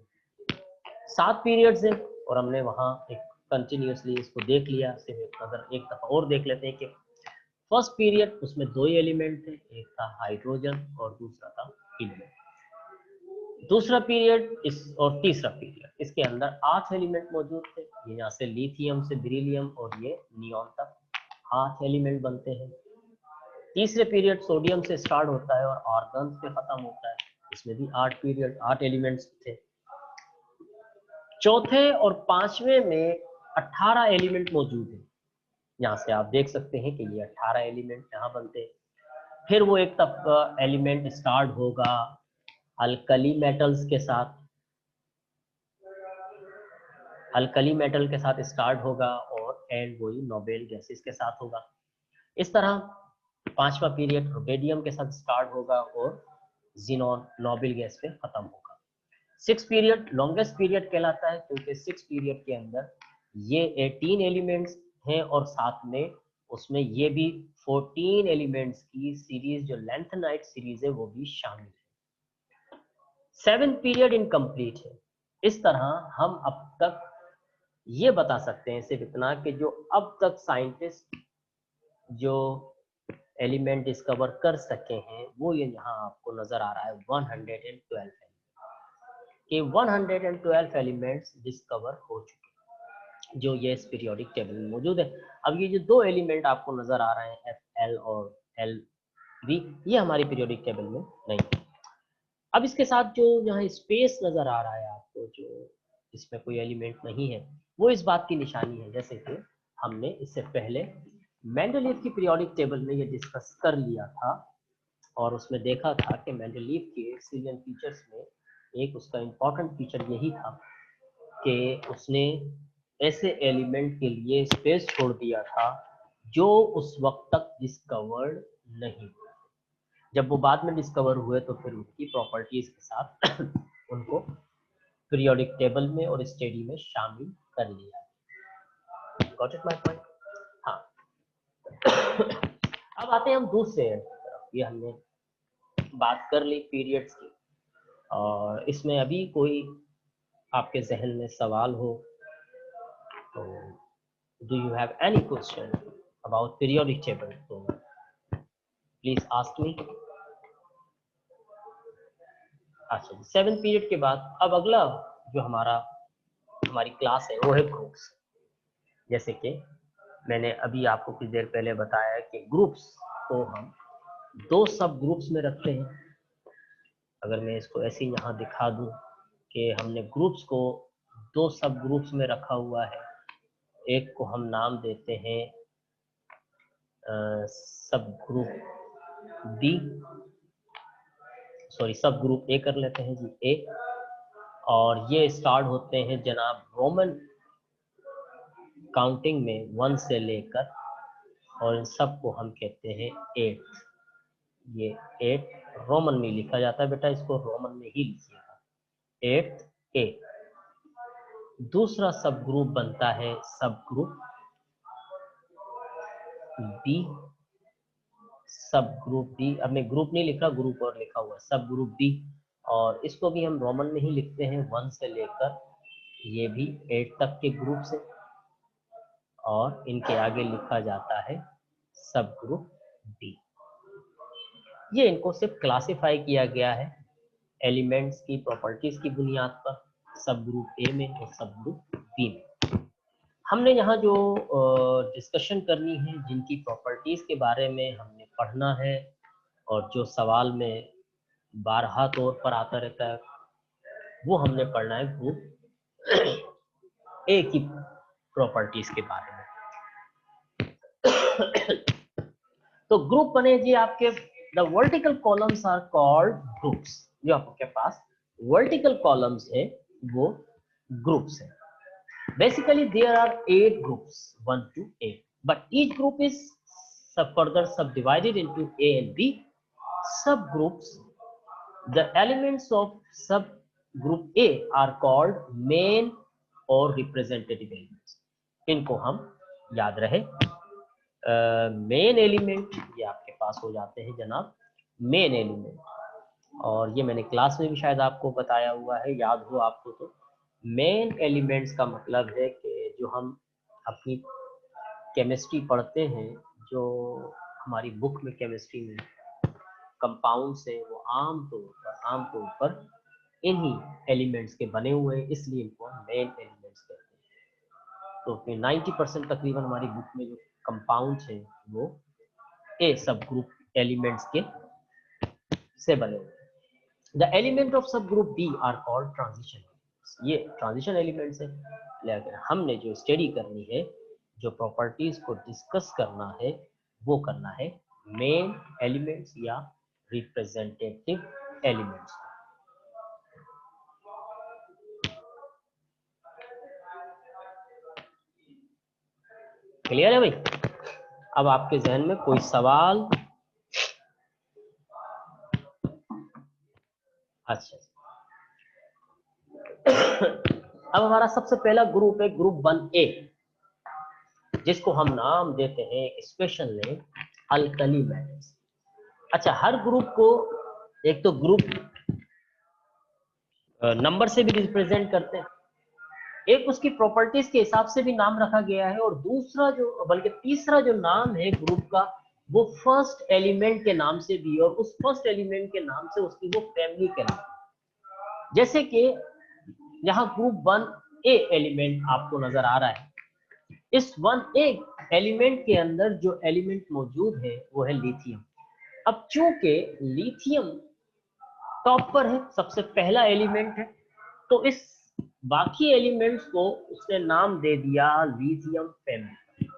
7 पीरियड्स हैं और हमने वहाँ एक कंटिन्यूसली इसको देख लिया। सिर्फ अगर एक दफा और देख लेते हैं कि फर्स्ट पीरियड उसमें 2 ही एलिमेंट थे, एक था हाइड्रोजन और दूसरा था हीलियम। दूसरा पीरियड इस और तीसरा पीरियड इसके अंदर 8 एलिमेंट मौजूद थे। ये यहाँ से लिथियम से बेरिलियम और ये नियॉन तक 8 एलिमेंट बनते हैं। तीसरे पीरियड सोडियम से स्टार्ट होता है और आर्गन पे खत्म होता है, इसमें भी 8 एलिमेंट्स थे। चौथे और पांचवें में 18 एलिमेंट मौजूद है। यहाँ से आप देख सकते हैं कि ये 18 एलिमेंट यहाँ बनते हैं। फिर वो एक तब एलिमेंट स्टार्ट होगा अल्कली मेटल्स के साथ, अल्कली मेटल के साथ स्टार्ट होगा और एंड वही नोबेल गैसेस के साथ होगा। इस तरह पांचवा पीरियड रुबेडियम के साथ स्टार्ट होगा और जीनॉन नोबेल गैस पे खत्म होगा। 6 पीरियड लॉन्गेस्ट पीरियड कहलाता है क्योंकि 6 पीरियड के अंदर ये 18 एलिमेंट्स हैं और साथ में उसमें ये भी 14 एलिमेंट्स की सीरीज जो लेंथनाइट सीरीज है वो भी शामिल है। 7 पीरियड इनकम्प्लीट है। इस तरह हम अब तक ये बता सकते हैं सिर्फ इतना कि जो अब तक साइंटिस्ट जो एलिमेंट डिस्कवर कर सके हैं वो ये यहाँ आपको नजर आ रहा है 112 कि 112 एलिमेंट्स डिस्कवर हो चुके हैं जो ये इस पीरियोडिक टेबल में मौजूद है। अब ये जो 2 एलिमेंट आपको नजर आ रहे हैं Fl और Lv, ये हमारी पीरियोडिक टेबल में नहीं है। अब इसके साथ जो यहाँ स्पेस नजर आ रहा है आपको, जो इसमें कोई एलिमेंट नहीं है, वो इस बात की निशानी है जैसे कि हमने इससे पहले मेंडलीव की पीरियोडिक टेबल में ये डिस्कस कर लिया था और उसमें देखा था कि मेंडलीव के एक्सिलियन फीचर्स में एक उसका इम्पोर्टेंट फीचर यही था कि उसने ऐसे एलिमेंट के लिए स्पेस छोड़ दिया था जो उस वक्त तक डिस्कवर्ड नहीं हुए। जब वो बाद में डिस्कवर हुए तो फिर उनकी प्रॉपर्टीज के साथ उनको पीरियोडिक टेबल में और स्टडी में शामिल कर लिया। Got it my point? हाँ। अब आते हैं हम दूसरे तरफ। ये हमने बात कर ली पीरियड्स की, और इसमें अभी कोई आपके जहन में सवाल हो तो do you have any question about periodic table, तो प्लीज आस्क मी। अच्छा, 7 पीरियड के बाद अब अगला जो हमारी क्लास है वो है ग्रुप्स। जैसे कि मैंने अभी आपको कुछ देर पहले बताया कि ग्रुप्स को हम 2 सब ग्रुप्स में रखते हैं। अगर मैं इसको ऐसे ही यहाँ दिखा दूं कि हमने ग्रुप्स को 2 सब ग्रुप्स में रखा हुआ है। एक को हम नाम देते हैं सब ग्रुप बी, सॉरी सब ग्रुप ए कर लेते हैं जी, ए। और ये स्टार्ट होते हैं जनाब रोमन काउंटिंग में 1 से लेकर, और इन सब को हम कहते हैं 8। ये 8 रोमन में लिखा जाता है बेटा, इसको रोमन में ही लिखिएगा। 8A। दूसरा सब ग्रुप बनता है सब ग्रुप बी। सब ग्रुप बी, अब मैं ग्रुप नहीं लिख रहा, ग्रुप और लिखा हुआ है, सब ग्रुप बी, और इसको भी हम रोमन में ही लिखते हैं 1 से लेकर ये भी 8 तक के ग्रुप से, और इनके आगे लिखा जाता है सब ग्रुप डी। ये इनको सिर्फ क्लासिफाई किया गया है एलिमेंट्स की प्रॉपर्टीज की बुनियाद पर, सब ग्रुप ए में और सब ग्रुप बी में। हमने यहाँ जो डिस्कशन करनी है, जिनकी प्रॉपर्टीज के बारे में हमने पढ़ना है, और जो सवाल में बारहा तौर पर आता रहता है, वो हमने पढ़ना है ग्रुप ए की प्रॉपर्टीज के बारे में। तो ग्रुप बने जी आपके, the vertical columns are called groups. जो आपके पास वर्टिकल कॉलम्स है वो ग्रुप्स है। Basically there are 8 groups, 1 to 8, but each group is further subdivided into A and B subgroups. The elements of subgroup A are called main or representative elements. इनको हम याद रहे, मेन एलिमेंट ये आपके पास हो जाते हैं जनाब मेन एलिमेंट, और ये मैंने क्लास में भी शायद आपको बताया हुआ है, याद हो आपको तो। मेन एलिमेंट्स का मतलब है कि जो हम अपनी केमिस्ट्री पढ़ते हैं, जो हमारी बुक में केमिस्ट्री में कंपाउंड्स है, वो आमतौर पर इन्हीं एलिमेंट्स के बने हुए हैं, इसलिए इनको मेन एलिमेंट्स कहते हैं। तो फिर 90% तकरीबन हमारी बुक में जो कंपाउंड्स हैं वो ए सब ग्रुप एलिमेंट्स के से बने हुए हैं। The element of sub group B are called transition, ये ट्रांजिशन एलिमेंट्स है। लेकिन हमने जो स्टडी करनी है, जो प्रॉपर्टीज को डिस्कस करना है, वो करना है मेन एलिमेंट्स या रिप्रेजेंटेटिव एलिमेंट्स। क्लियर है भाई? अब आपके जहन में कोई सवाल? अच्छा, अब हमारा सबसे पहला ग्रुप है ग्रुप 1A, जिसको हम नाम देते हैं स्पेशल नेम अल्कली मेटल्स। अच्छा, हर ग्रुप को एक तो ग्रुप नंबर से भी रिप्रेजेंट करते हैं, एक उसकी प्रॉपर्टीज के हिसाब से भी नाम रखा गया है, और दूसरा जो बल्कि तीसरा जो नाम है ग्रुप का, वो फर्स्ट एलिमेंट के नाम से भी, और उस फर्स्ट एलिमेंट के नाम से उसकी वो फैमिली के नाम। जैसे कि यहाँ ग्रुप 1A एलिमेंट आपको नजर आ रहा है, इस 1A एलिमेंट के अंदर जो एलिमेंट मौजूद है वो है लिथियम। अब चूंकि लिथियम टॉप पर है, सबसे पहला एलिमेंट है, तो इस बाकी एलिमेंट्स को उसने नाम दे दिया लिथियम फैमिली।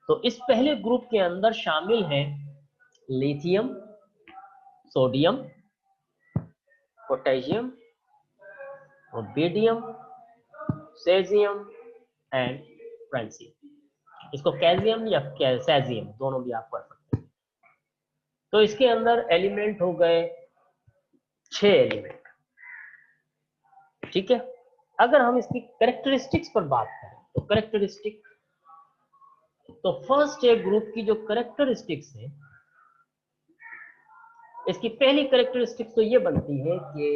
तो इस पहले ग्रुप के अंदर शामिल हैं lithium, sodium, potassium, rubidium, cesium and francium. इसको कैल्शियम या सेजियम दोनों भी आप पढ़ सकते हैं। तो इसके अंदर एलिमेंट हो गए 6 एलिमेंट, ठीक है। अगर हम इसकी कैरेक्टरिस्टिक्स पर बात करें तो कैरेक्टरिस्टिक, तो फर्स्ट ए ग्रुप की जो कैरेक्टरिस्टिक्स है, इसकी पहली कैरेक्टरिस्टिक्स तो ये बनती है कि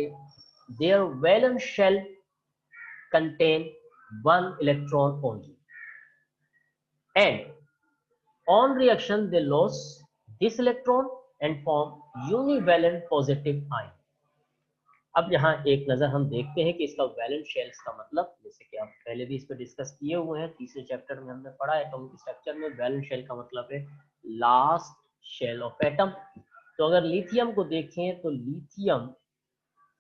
their valence shell contain 1 electron only, and on reaction they lose this electron and form univalent positive ion. अब यहाँ एक नजर हम देखते हैं कि इसका वैलेंस शेल्स का मतलब, जैसे कि आप पहले भी इस पर डिस्कस किए हुए हैं, तीसरे चैप्टर में हमने पढ़ा है एटॉमिक स्ट्रक्चर में, वैलेंस शेल का मतलब है लास्ट शेल ऑफ एटम। तो अगर लिथियम को देखें तो लिथियम,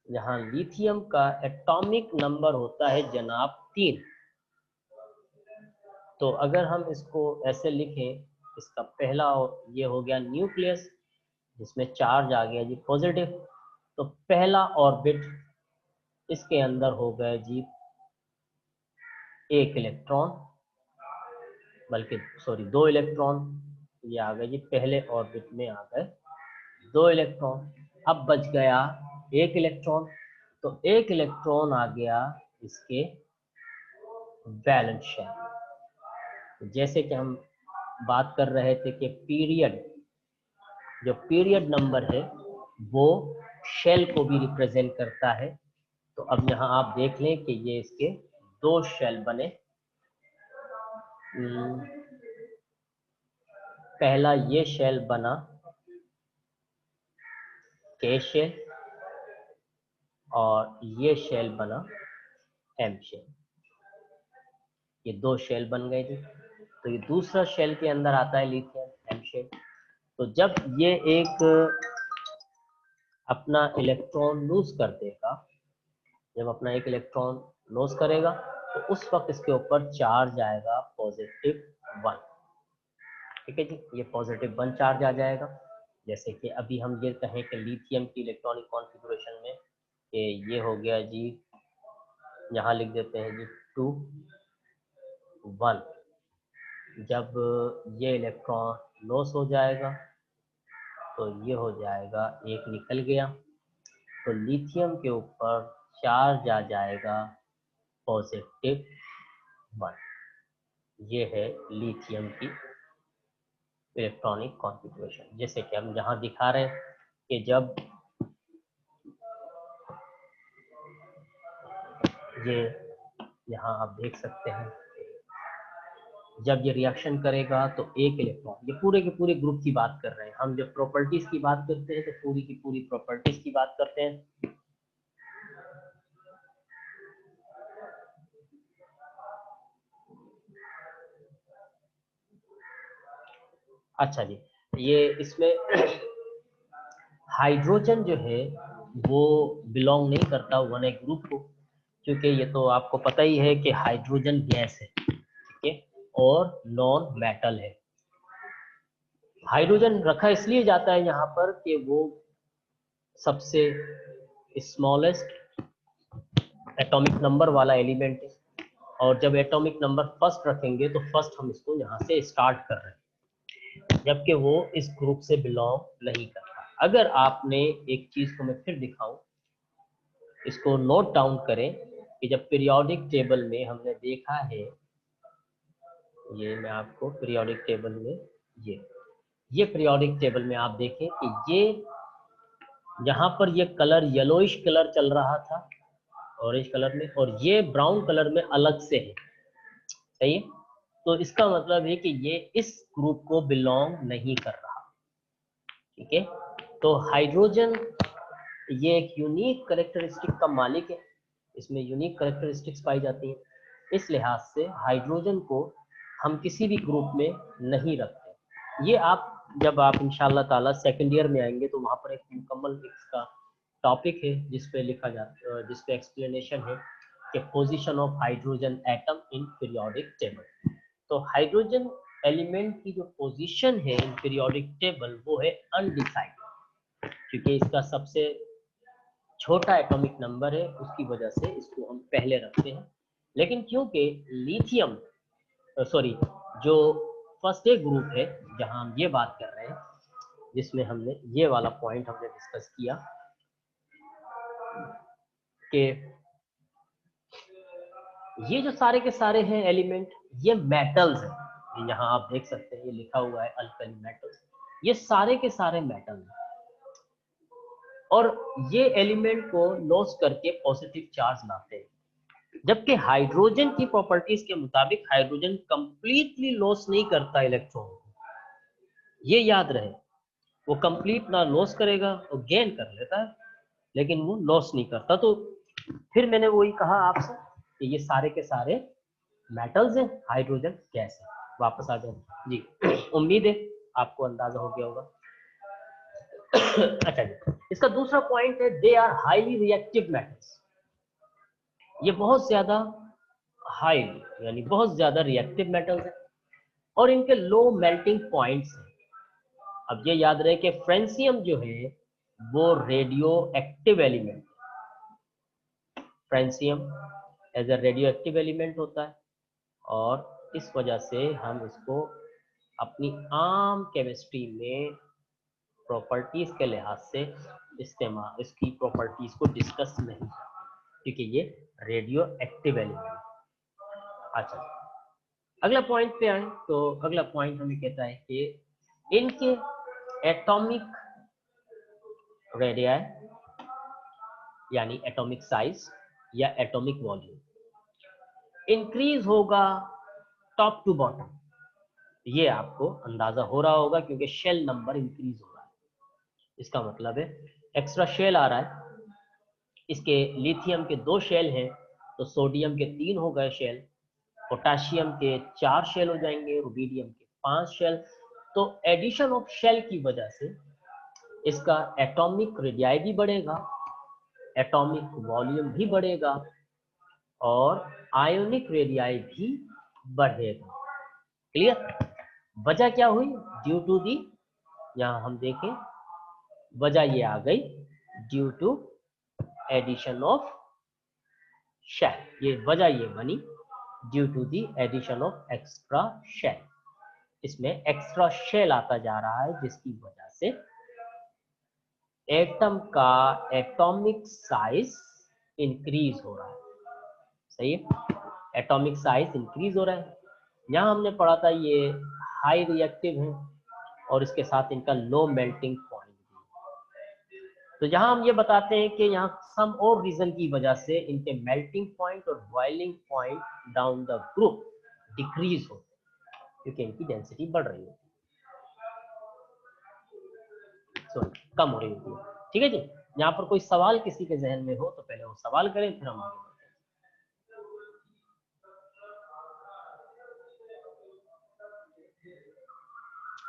यहाँ लिथियम का एटॉमिक नंबर होता है जनाब 3। तो अगर हम इसको ऐसे लिखें, इसका पहला ये हो गया न्यूक्लियस, जिसमें चार्ज आ गया जी पॉजिटिव, तो पहला ऑर्बिट इसके अंदर हो गए जी 1 इलेक्ट्रॉन, बल्कि सॉरी 2 इलेक्ट्रॉन, ये आ गए जी पहले ऑर्बिट में आ गए 2 इलेक्ट्रॉन। अब बच गया एक इलेक्ट्रॉन, तो एक इलेक्ट्रॉन आ गया इसके वैलेंस शेल। तो जैसे कि हम बात कर रहे थे कि पीरियड, जो पीरियड नंबर है वो शेल को भी रिप्रेजेंट करता है। तो अब यहाँ आप देख लें कि ये इसके दो शेल बने। पहला ये शेल बना के शेल और ये शेल बना एम शेल। ये दो शेल बन गए थे। तो ये दूसरा शेल के अंदर आता है लिथियम एम शेल। तो जब ये एक अपना इलेक्ट्रॉन लूज कर देगा, जब अपना एक इलेक्ट्रॉन लॉस करेगा तो उस वक्त इसके ऊपर चार्ज आएगा +1। ठीक है जी, ये +1 चार्ज आ जाएगा। जैसे कि अभी हम ये कहें कि लिथियम की इलेक्ट्रॉनिक कॉन्फ़िगरेशन में कि ये हो गया जी, यहाँ लिख देते हैं जी 2 1। जब ये इलेक्ट्रॉन लॉस हो जाएगा तो ये हो जाएगा, एक निकल गया तो लिथियम के ऊपर चार्ज आ जाएगा +1। ये है लिथियम की इलेक्ट्रॉनिक कॉन्फ़िगरेशन। जैसे कि हम यहाँ दिखा रहे हैं कि जब ये, यहाँ आप देख सकते हैं, जब ये रिएक्शन करेगा तो एक इलेक्ट्रॉन, ये पूरे के पूरे ग्रुप की बात कर रहे हैं हम। जब प्रॉपर्टीज की बात करते हैं तो पूरी की पूरी प्रॉपर्टीज की बात करते हैं। अच्छा जी, ये इसमें हाइड्रोजन जो है वो बिलोंग नहीं करता 1A ग्रुप को, क्योंकि ये तो आपको पता ही है कि हाइड्रोजन गैस है, ठीक है, और नॉन मेटल है। हाइड्रोजन रखा इसलिए जाता है यहाँ पर कि वो सबसे स्मॉलेस्ट एटॉमिक नंबर वाला एलिमेंट है, और जब एटॉमिक नंबर फर्स्ट रखेंगे तो फर्स्ट हम इसको यहाँ से स्टार्ट कर रहे हैं, जबकि वो इस ग्रुप से बिलोंग नहीं करता। अगर आपने एक चीज को मैं फिर दिखाऊं, इसको नोट डाउन करें कि जब पीरियोडिक टेबल में हमने देखा है, ये मैं आपको पीरियोडिक टेबल में, ये पीरियोडिक टेबल में आप देखें कि ये यहाँ पर ये कलर येलोइश कलर चल रहा था ऑरेंज कलर में, और ये ब्राउन कलर में अलग से है, सही है। तो इसका मतलब है कि ये इस ग्रुप को बिलोंग नहीं कर रहा, ठीक है। तो हाइड्रोजन ये एक यूनिक करेक्टरिस्टिक का मालिक है, इसमें यूनिक करेक्टरिस्टिक्स पाई जाती हैं। इस लिहाज से हाइड्रोजन को हम किसी भी ग्रुप में नहीं रखते। ये आप जब आप इंशाल्लाह ताला सेकंड ईयर में आएंगे तो वहाँ पर एक मुकम्मल इसका टॉपिक है जिस पे लिखा जाता, जिस पे एक्सप्लेनेशन है कि position of hydrogen atom in periodic table. तो हाइड्रोजन एलिमेंट की जो पोजीशन है इन पीरियोडिक टेबल वो है अनडिसाइडेड, क्योंकि इसका सबसे छोटा एटॉमिक नंबर है, उसकी वजह से इसको हम पहले रखते हैं। लेकिन क्योंकि लिथियम, सॉरी, जो फर्स्ट ए ग्रुप है जहां हम ये बात कर रहे हैं, जिसमें हमने ये वाला पॉइंट हमने डिस्कस किया कि ये जो सारे के सारे हैं एलिमेंट, ये मेटल्स हैं। यहाँ आप देख सकते हैं ये लिखा हुआ है अल्कली मेटल्स, ये सारे के सारे मेटल हैं, और ये एलिमेंट को लॉस करके पॉजिटिव चार्ज लाते हैं। जबकि हाइड्रोजन की प्रॉपर्टीज के मुताबिक हाइड्रोजन कंप्लीटली लॉस नहीं करता इलेक्ट्रॉन को, ये याद रहे। वो कंप्लीट ना लॉस करेगा, वो गेन कर लेता है, लेकिन वो लॉस नहीं करता। तो फिर मैंने वही कहा आपसे कि ये सारे के सारे मेटल्स हैं, हाइड्रोजन गैस है। वापस आ जाए जी। उम्मीद है आपको अंदाजा हो गया होगा। अच्छा जी, इसका दूसरा पॉइंट है they are highly reactive metals. ये बहुत ज्यादा हाई, यानी बहुत ज्यादा रिएक्टिव मेटल्स हैं, और इनके लो मेल्टिंग पॉइंट्स हैं। अब ये याद रहे कि फ्रेंसियम जो है वो radio active element, francium as a radio active element होता है, और इस वजह से हम इसको अपनी आम केमिस्ट्री में प्रॉपर्टीज के लिहाज से इस्तेमाल, इसकी प्रॉपर्टीज को डिस्कस नहीं करते क्योंकि ये रेडियो एक्टिव एलिमेंट। अच्छा, अगला पॉइंट पे आए तो अगला पॉइंट हमें कहता है कि इनके एटॉमिक रेडियाई यानी एटॉमिक साइज या एटॉमिक वॉल्यूम इंक्रीज होगा टॉप टू बॉटम। ये आपको अंदाजा हो रहा होगा क्योंकि शेल नंबर इंक्रीज हो रहा है। इसका मतलब है एक्स्ट्रा शेल आ रहा है। इसके लिथियम के 2 शेल हैं तो सोडियम के 3 हो गए शेल, पोटाशियम के 4 शेल हो जाएंगे, रुबिडियम के 5 शेल। तो एडिशन ऑफ शेल की वजह से इसका एटॉमिक रेडियाई भी बढ़ेगा, एटॉमिक वॉल्यूम भी बढ़ेगा और आयोनिक रेडियाई भी बढ़ेगा। क्लियर? वजह क्या हुई? ड्यू टू दी, यहां हम देखें वजह ये आ गई due to addition of shell. ये वजह ये बनी due to the addition of extra shell. इसमें एक्स्ट्रा शेल आता जा रहा है जिसकी वजह से एटम का एटॉमिक साइज इंक्रीज हो रहा है। सही है, एटॉमिक साइज इंक्रीज हो रहा है। यहां हमने पढ़ा था ये हाई रिएक्टिव है और इसके साथ इनका लो मेल्टिंग पॉइंट भी। तो यहाँ हम ये बताते हैं कि यहाँ सम और रीजन की वजह से इनके मेल्टिंग पॉइंट और boiling point down the group decrease होते हैं क्योंकि इनकी डेंसिटी बढ़ रही होती है, सॉरी कम हो रही होती है। ठीक है जी, यहाँ पर कोई सवाल किसी के जहन में हो तो पहले वो सवाल करें फिर हम आगे बढ़ते हैं।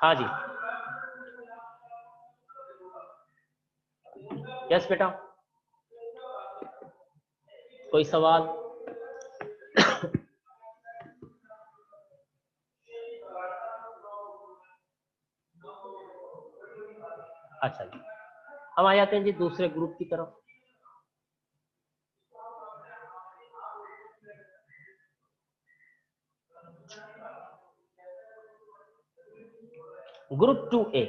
हाँ जी, यस बेटा, कोई सवाल? अच्छा जी, हम आ जाते हैं जी दूसरे ग्रुप की तरफ। ग्रुप 2A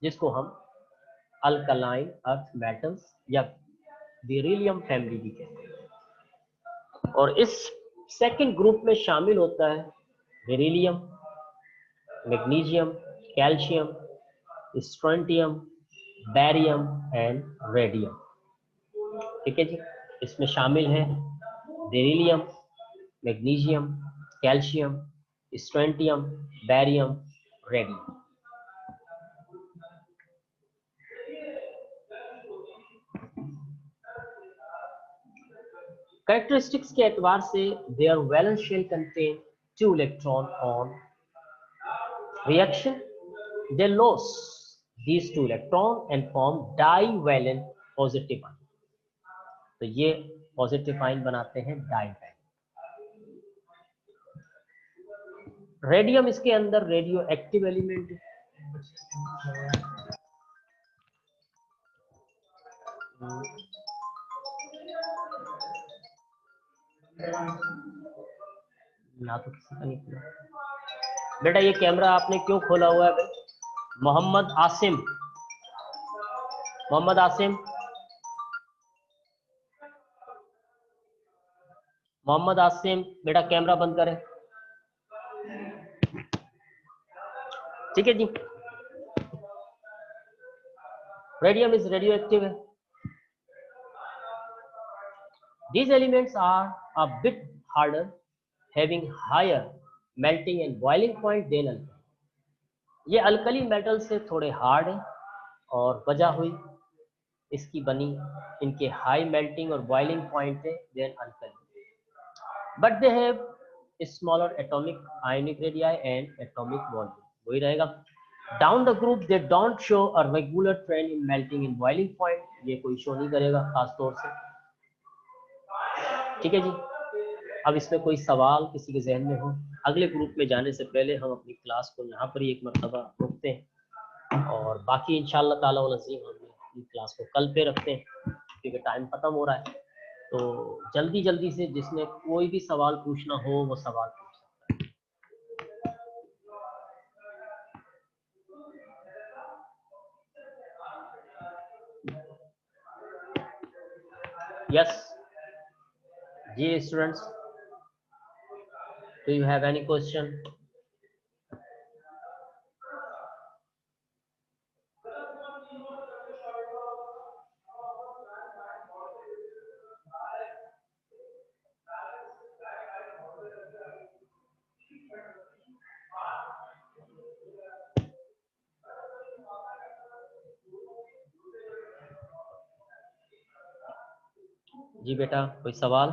जिसको हम अल्कलाइन अर्थ मेटल्स या बेरिलियम फैमिली भी कहते हैं। और इस सेकंड ग्रुप में शामिल होता है beryllium, magnesium, calcium, strontium, barium and radium. ठीक है जी, इसमें शामिल है beryllium, magnesium, calcium, strontium, barium, radium. Characteristics के एतबार से their valence shell contain 2 electron on reaction they lose these 2 electron and form divalent positive ion। तो ये पॉजिटिव आयन बनाते हैं डाइवैलेंट। रेडियम इसके अंदर रेडियो एक्टिव एलिमेंट है। ना तो किसी का नहीं खुला बेटा, ये कैमरा आपने क्यों खोला हुआ है भाई? मोहम्मद आसिम, मोहम्मद आसिम, मोहम्मद आसिम बेटा कैमरा बंद करें। ठीक है जी, रेडियम इज रेडियो एक्टिव है। These elements are a bit harder, having higher melting and boiling point than alkali। ये अल्कली मेटल से थोड़े हार्ड है और वजह हुई इसकी बनी इनके हाई मेल्टिंग और बॉइलिंग पॉइंट है then alkali, but they have smaller atomic ionic radii and atomic volume. वही रहेगा। Down the group they don't show a regular trend in melting and boiling point, ये कोई शो नहीं करेगा खास तौर से। ठीक है जी, अब इसमें कोई सवाल किसी के जहन में हो? अगले ग्रुप में जाने से पहले हम अपनी क्लास को यहाँ पर ही एक मरतबा रोकते हैं और बाकी इंशाअल्लाह ताला वल अज़ीम हम अपनी क्लास को कल पे रखते हैं क्योंकि टाइम ख़त्म हो रहा है। तो जल्दी जल्दी से जिसने कोई भी सवाल पूछना हो वो सवाल पूछ सकता है। यस जी students, do you have any question? जी बेटा, कोई सवाल?